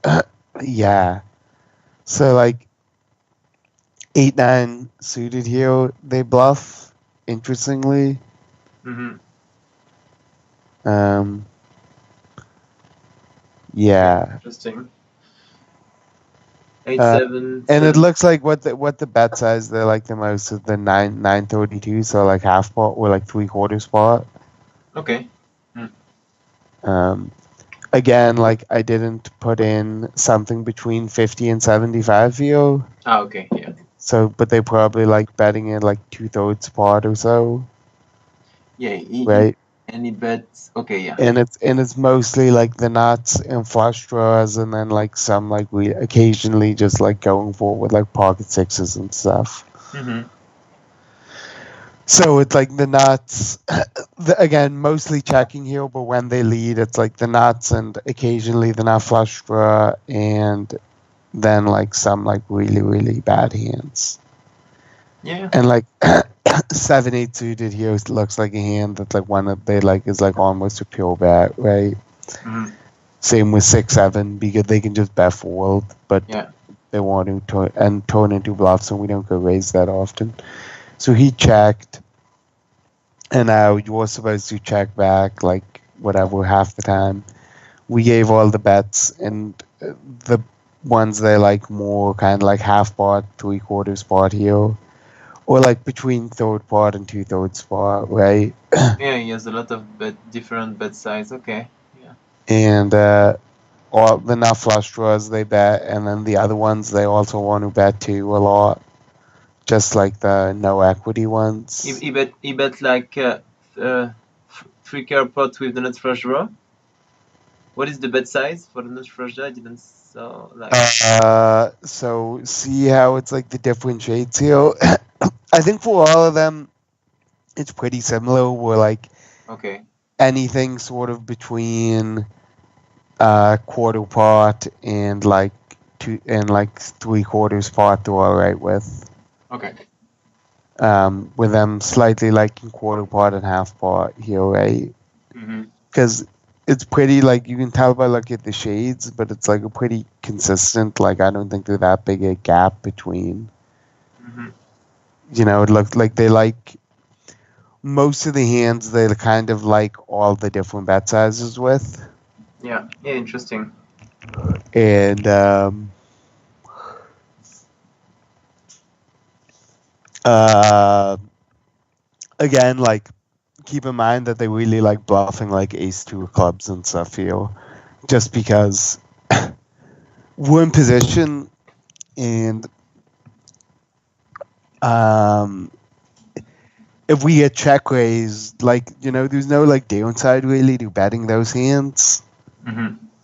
yeah. So like 8-9 suited here, they bluff, interestingly. Yeah. Interesting. 8-7. And it looks like what the bet size they're like the most is the 932, so like half pot or like 3/4 spot. Okay. Again, like I didn't put in something between 50 and 75 here. Okay, yeah. So, but they probably like betting in like 2/3 pot or so. Yeah, right. And he bets. Okay, yeah. And it's mostly like the nuts and flush draws, and then like some like we occasionally just like going for with like pocket sixes and stuff. So it's like the nuts, again, mostly checking here, but when they lead, it's like the nuts and occasionally the nut flush draw, and then like some like really bad hands. Yeah. And like 7-8 suited here looks like a hand that's like one that they like is like almost a pure bet, right? Same with 6-7 because they can just bet fold, but they want to turn into bluffs, and we don't go raise that often. So he checked, and now you were supposed to check back like whatever half the time. We gave all the bets, and the ones they like more kind of like half pot, 3/4 pot here, or like between third pot and 2/3 pot, right? Yeah, he has a lot of different bet size. Okay. Yeah. And all the nut flush draws they bet, and then the other ones they also want to bet too a lot. Just like the no equity ones. He bet like 3 pot with the nut flush draw. What is the bet size for the nut flush draw? I didn't saw like. So see how it's like the different shades here. I think for all of them, it's pretty similar. We're like anything sort of between quarter pot and like 3/4 pot they're all right with. Okay. With them slightly like in quarter pot and half pot here, right? Because it's pretty like you can tell by looking at the shades, but it's like a pretty consistent. Like I don't think there's that big a gap between. It looks like they like most of the hands. They kind of like all the different bet sizes with. Yeah. Interesting. And again, like keep in mind that they really like bluffing like ace-2 of clubs and stuff here, just because we're in position, and if we get check raised, like there's no like downside really to betting those hands.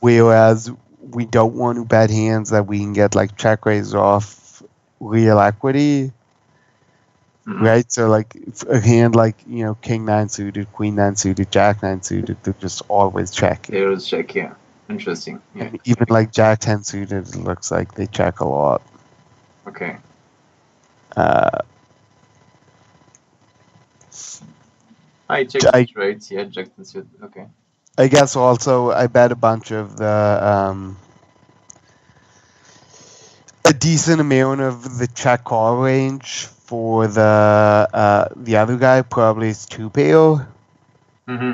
Whereas we don't want to bet hands that we can get like check raised off real equity. Right, so like a hand like King 9 suited, Queen 9 suited, Jack 9 suited, they're just always check. They always check, yeah. Interesting. Yeah. And even like Jack 10 suited, it looks like they check a lot. Okay. I checked right. Yeah, Jack 10 suited. Okay. I guess also I bet a bunch of the a decent amount of the check call range for the other guy, probably it's two pair. Mm-hmm.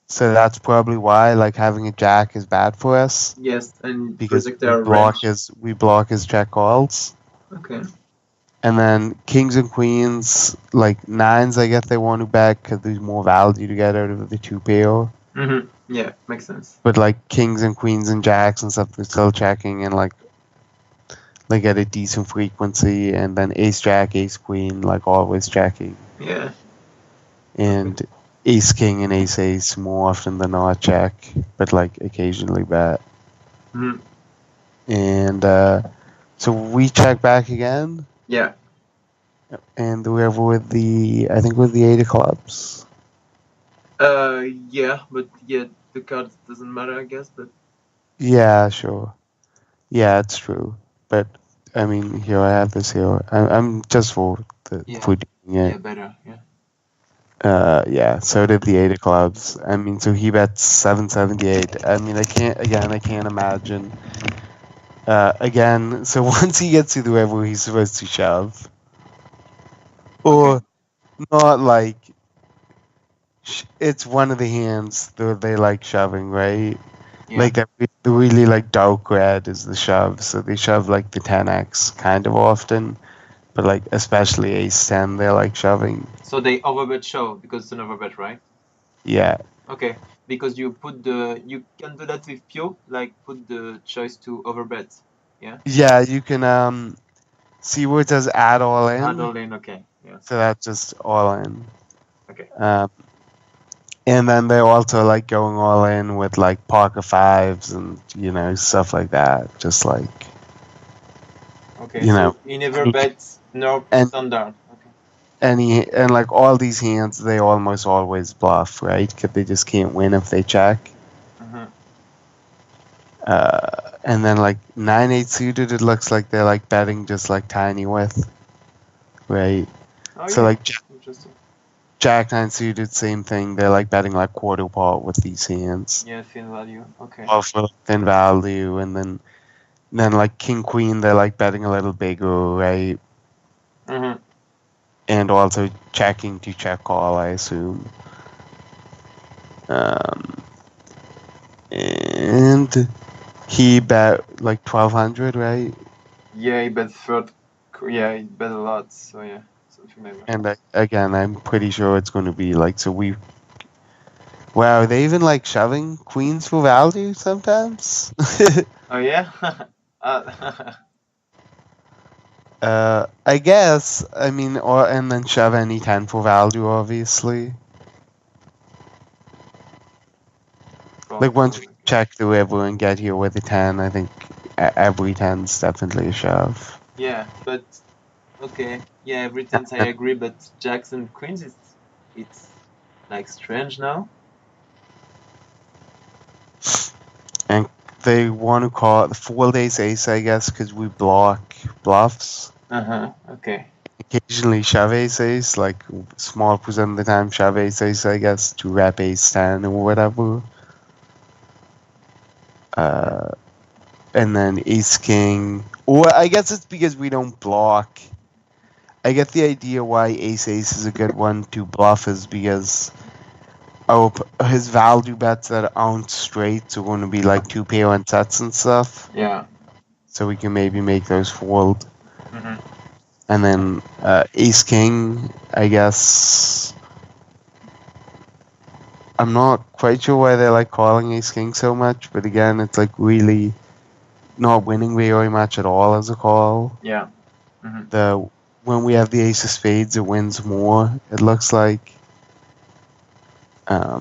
So that's probably why like having a jack is bad for us Yes, and because protect our range. we block his check calls. Okay. And then kings and queens, like nines, I guess they want to back because there's more value to get out of the two pair. Mm-hmm. Yeah, makes sense. But like kings and queens and jacks and stuff, they're still checking and like at a decent frequency. And then ace jack, ace queen, like always checking. Yeah. And ace king and ace ace more often than not check, but like occasionally bet. Mm-hmm. And so we check back again. Yeah. And whoever with the, I think with the eight of clubs. Yeah, but yeah, the card doesn't matter, I guess. But Yeah, sure. Yeah, it's true. But I mean, here I have this here. I'm just for for doing it. yeah, better. Yeah. Yeah. So did the eight of clubs. I mean, so he bets 778. I mean, I can't imagine. Again, so once he gets to the river, he's supposed to shove, or not like. It's one of the hands that they like shoving, right? Yeah. Like that, the really like dark red is the shove, so they shove like the 10x kind of often, but like especially ace 10, they're like shoving. So they overbet shove because it's an overbet, right? Yeah, Okay, because you can do that with Pio, like put the choice to overbet. Yeah. yeah, you can see where it says add all in. Add all in, okay. Yeah. So that's just all in. Okay. And then they're also like going all in with like pocket fives and stuff like that. Just like Okay. So he never bets no standard. Okay. And like all these hands, they almost always bluff, right? Because they just can't win if they check. Mm-hmm. And then like 9-8 suited, it looks like they're like betting just like tiny with, right? Oh, so yeah. like Interesting. Jack 9 suited, same thing. They're like betting like quarter pot with these hands. Yeah, thin value. Okay. Also thin value, and then like King Queen, they're like betting a little bigger, right? Mm-hmm. And also checking to check call, I assume. And he bet like 1200, right? Yeah, he bet third. Yeah, he bet a lot. So yeah, something like that. And again, I'm pretty sure it's going to be like so. Wow, are they even like shoving queens for value sometimes? Oh yeah. I guess. I mean, and then shove any 10 for value, obviously. Like once we check the river and get here with a 10, I think every 10's definitely a shove. Yeah, but okay. Yeah, every 10 I agree, but jacks and queens, it's like strange now. And they want to call it the 4 days ace, I guess, because we block bluffs. Okay. Occasionally shove ace ace, like small percent of the time shove ace ace, I guess, to rep ace 10 or whatever. And then ace king, or I guess it's because we don't block. I get the idea why ace ace is a good one to bluff is because his value bets that aren't straight are going to be like 2 pair on sets and stuff. Yeah. So we can maybe make those fold. Mm-hmm. And then ace king, I guess. I'm not quite sure why they like calling ace king so much, but again, it's like really not winning very much at all as a call. Yeah. Mm-hmm. When we have the ace of spades, it wins more. It looks like. I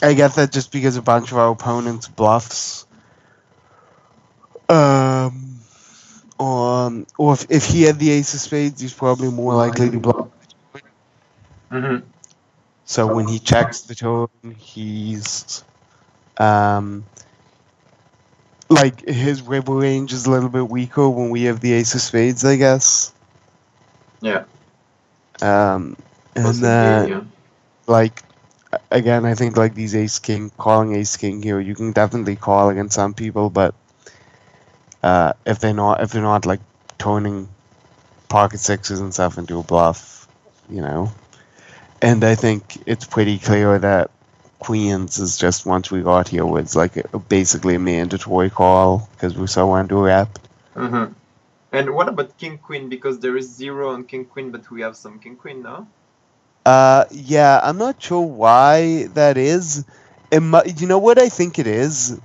get that just because a bunch of our opponents bluffs. Or if he had the ace of spades, he's probably more likely to bluff. Mm-hmm. So when he checks the turn, he's like his river range is a little bit weaker when we have the ace of spades, I guess. Yeah. And then like again, I think like these calling ace king here, you can definitely call against some people, but if they're not like turning pocket sixes and stuff into a bluff, you know. And I think it's pretty clear that queens is just, once we got here, was like basically a mandatory call because we're so underwrapped. Mm-hmm. And what about king queen? Because there is 0 on king queen, but we have some king queen now. Yeah, I'm not sure why that is. You know what I think it is?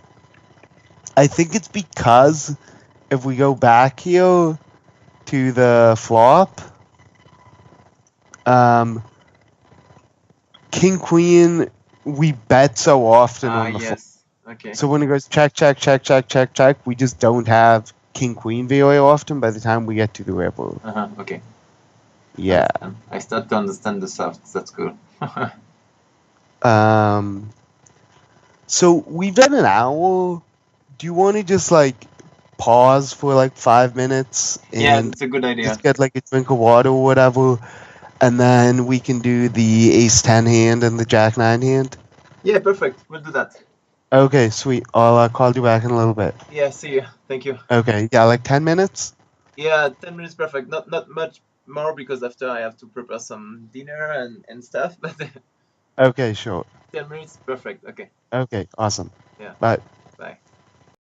I think it's because if we go back here to the flop, king queen, we bet so often on the flop. Yes. Okay. So when it goes check, check, check, check, check, check, we just don't have king queen very often by the time we get to the river. Okay. Yeah. I start to understand the softs. That's cool. So we've done an hour. Do you want to just like pause for like 5 minutes Yeah, and that's a good idea. just get like a drink of water or whatever, and then we can do the ace 10 hand and the jack 9 hand? Yeah, perfect. We'll do that. Okay, sweet. I'll call you back in a little bit. Yeah, see you. Thank you. Okay, yeah, like 10 minutes? Yeah, 10 minutes perfect. Not much more because after I have to prepare some dinner and stuff. But Okay, sure. 10 minutes perfect. Okay. Okay, awesome. Yeah. Bye.